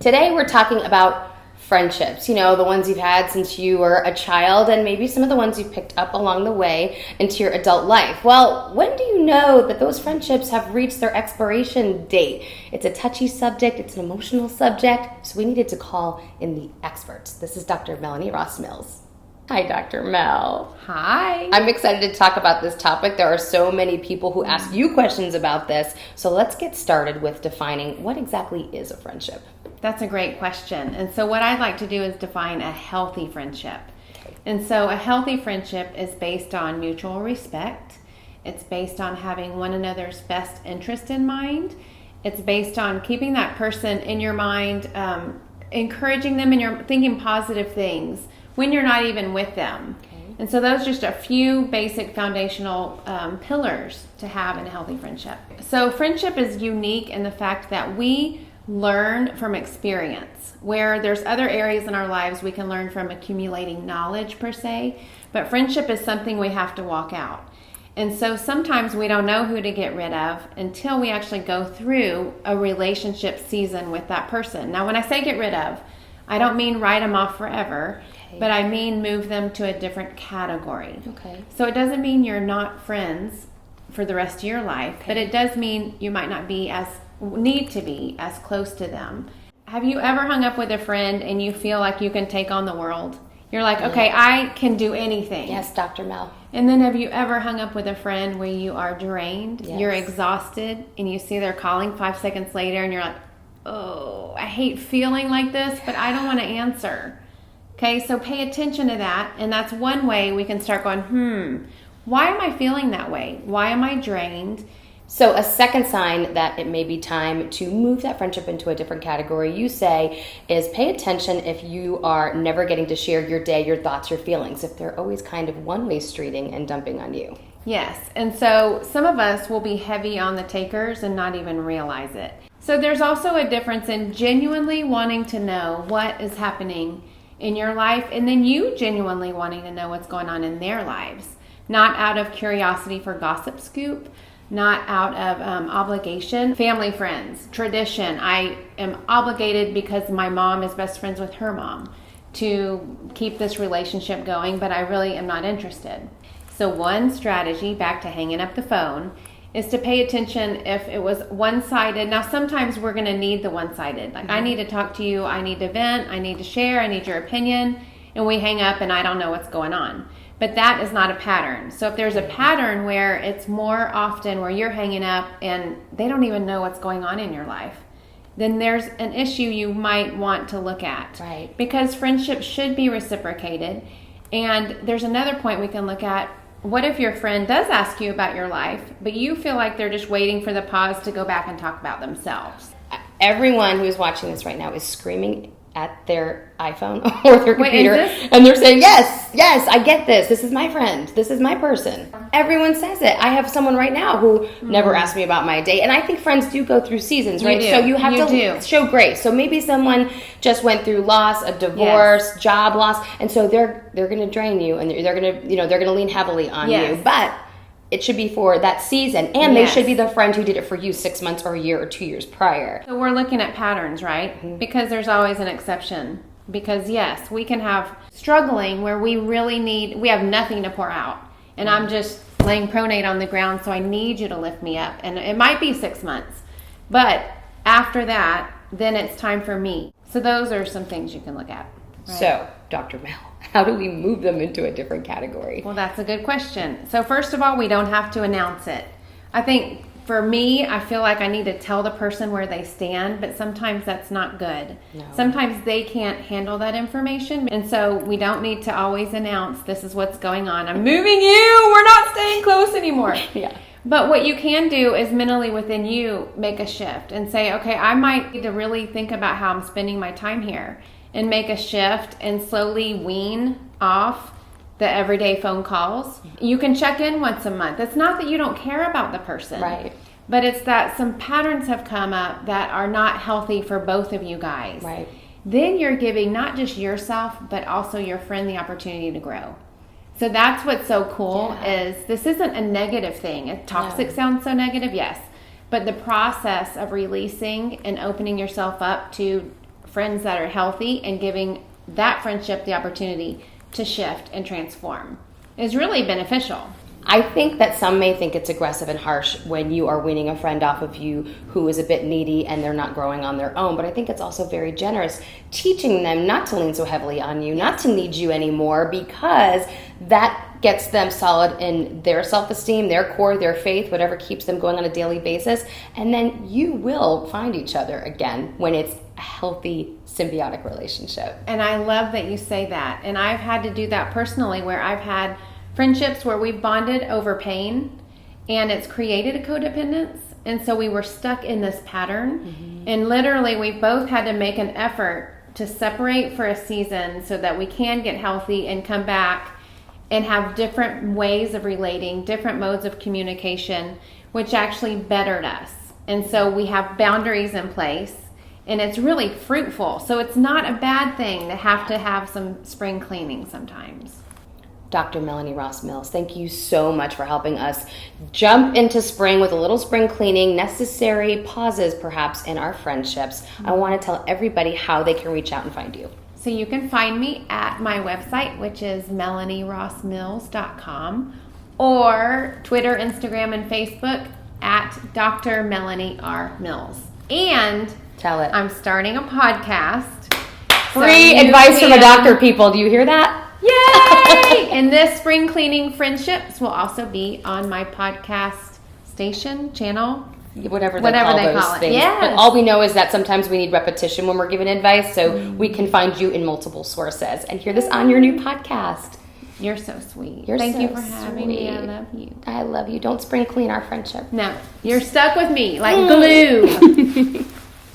Today we're talking about friendships, the ones you've had since you were a child and maybe some of the ones you picked up along the way into your adult life. Well, when do you know that those friendships have reached their expiration date? It's a touchy subject, it's an emotional subject, so we needed to call in the experts. This is Dr. Melanie Mills. Hi, Dr. Mel. Hi. I'm excited to talk about this topic. There are so many people who ask you questions about this, so let's get started with defining what exactly is a friendship. That's a great question. And so what I'd like to do is define a healthy friendship. Okay. And so a healthy friendship is based on mutual respect. It's based on having one another's best interest in mind. It's based on keeping that person in your mind, encouraging them, and you're thinking positive things when you're not even with them. Okay. And so those are just a few basic foundational pillars to have in a healthy friendship. So friendship is unique in the fact that we learn from experience, where there's other areas in our lives we can learn from accumulating knowledge per se, but friendship is something we have to walk out. And so sometimes we don't know who to get rid of until we actually go through a relationship season with that person. Now, when I say get rid of, I don't mean write them off forever, but I mean move them to a different category. Okay. So it doesn't mean you're not friends for the rest of your life, but it does mean you might not need to be as close to them. Have you ever hung up with a friend and you feel like you can take on the world? You're like, okay, I can do anything. Yes, Dr. Mel. And then have you ever hung up with a friend where you are drained, yes, you're exhausted, and you see they're calling 5 seconds later and you're like, oh, I hate feeling like this, but I don't want to answer. Okay, so pay attention to that, and that's one way we can start going, why am I feeling that way? Why am I drained? So a second sign that it may be time to move that friendship into a different category, you say, is pay attention if you are never getting to share your day, your thoughts, your feelings, if they're always kind of one-way streeting and dumping on you. Yes, and so some of us will be heavy on the takers and not even realize it. So there's also a difference in genuinely wanting to know what is happening in your life and then you genuinely wanting to know what's going on in their lives, not out of curiosity for gossip scoop, not out of obligation. Family, friends, tradition. I am obligated because my mom is best friends with her mom to keep this relationship going, but I really am not interested. So one strategy, back to hanging up the phone, is to pay attention if it was one-sided. Now, sometimes we're going to need the one-sided. Like, I need to talk to you, I need to vent, I need to share, I need your opinion, and we hang up and I don't know what's going on. But that is not a pattern. So if there's a pattern where it's more often where you're hanging up and they don't even know what's going on in your life, then there's an issue you might want to look at. Right. Because friendship should be reciprocated. And there's another point we can look at. What if your friend does ask you about your life, but you feel like they're just waiting for the pause to go back and talk about themselves? Everyone who's watching this right now is screaming at their iPhone or their computer, Wait, and they're saying, yes, I get this. This is my friend. This is my person. Everyone says it. I have someone right now who never asked me about my day, and I think friends do go through seasons, right? So you have to show grace. So maybe someone just went through loss, a divorce, job loss, and so they're going to drain you, and they're going to they're going to lean heavily on you, but it should be for that season, and they should be the friend who did it for you 6 months or a year or 2 years prior. So we're looking at patterns, right? Mm-hmm. Because there's always an exception. Because yes, we can have struggling where we have nothing to pour out. And I'm just laying pronate on the ground, so I need you to lift me up. And it might be 6 months. But after that, then it's time for me. So those are some things you can look at. Right? So, Dr. Mel, how do we move them into a different category? Well, that's a good question. So first of all, we don't have to announce it. I think for me, I feel like I need to tell the person where they stand, but sometimes that's not good. No. Sometimes they can't handle that information. And so we don't need to always announce, this is what's going on. I'm moving you. We're not staying close anymore. Yeah. But what you can do is mentally within you make a shift and say, okay, I might need to really think about how I'm spending my time here, and make a shift and slowly wean off the everyday phone calls. You can check in once a month. It's not that you don't care about the person. Right. But it's that some patterns have come up that are not healthy for both of you guys. Right. Then you're giving not just yourself, but also your friend the opportunity to grow. So that's what's so cool is this isn't a negative thing. Toxic sounds so negative, yes. But the process of releasing and opening yourself up to friends that are healthy and giving that friendship the opportunity to shift and transform is really beneficial. I think that some may think it's aggressive and harsh when you are weaning a friend off of you who is a bit needy and they're not growing on their own. But I think it's also very generous, teaching them not to lean so heavily on you, not to need you anymore, because that gets them solid in their self-esteem, their core, their faith, whatever keeps them going on a daily basis. And then you will find each other again when it's a healthy, symbiotic relationship. And I love that you say that. And I've had to do that personally, where I've had friendships where we've bonded over pain and it's created a codependence. And so we were stuck in this pattern. Mm-hmm. And literally we both had to make an effort to separate for a season so that we can get healthy and come back and have different ways of relating, different modes of communication, which actually bettered us. And so we have boundaries in place and it's really fruitful. So it's not a bad thing to have some spring cleaning sometimes. Dr. Melanie Ross Mills, thank you so much for helping us jump into spring with a little spring cleaning, necessary pauses perhaps in our friendships. Mm-hmm. I want to tell everybody how they can reach out and find you. So you can find me at my website, which is melanierossmills.com, or Twitter, Instagram, and Facebook at Dr. Melanie R. Mills. And tell it. I'm starting a podcast. Free advice from a doctor, people. Do you hear that? Yay! And this spring cleaning friendships will also be on my podcast channel. Whatever they call those things. Yes. But all we know is that sometimes we need repetition when we're giving advice, so we can find you in multiple sources and hear this on your new podcast. You're so sweet. Thank you for having me. I love you. I love you. Don't spring clean our friendship. No, you're stuck with me like glue.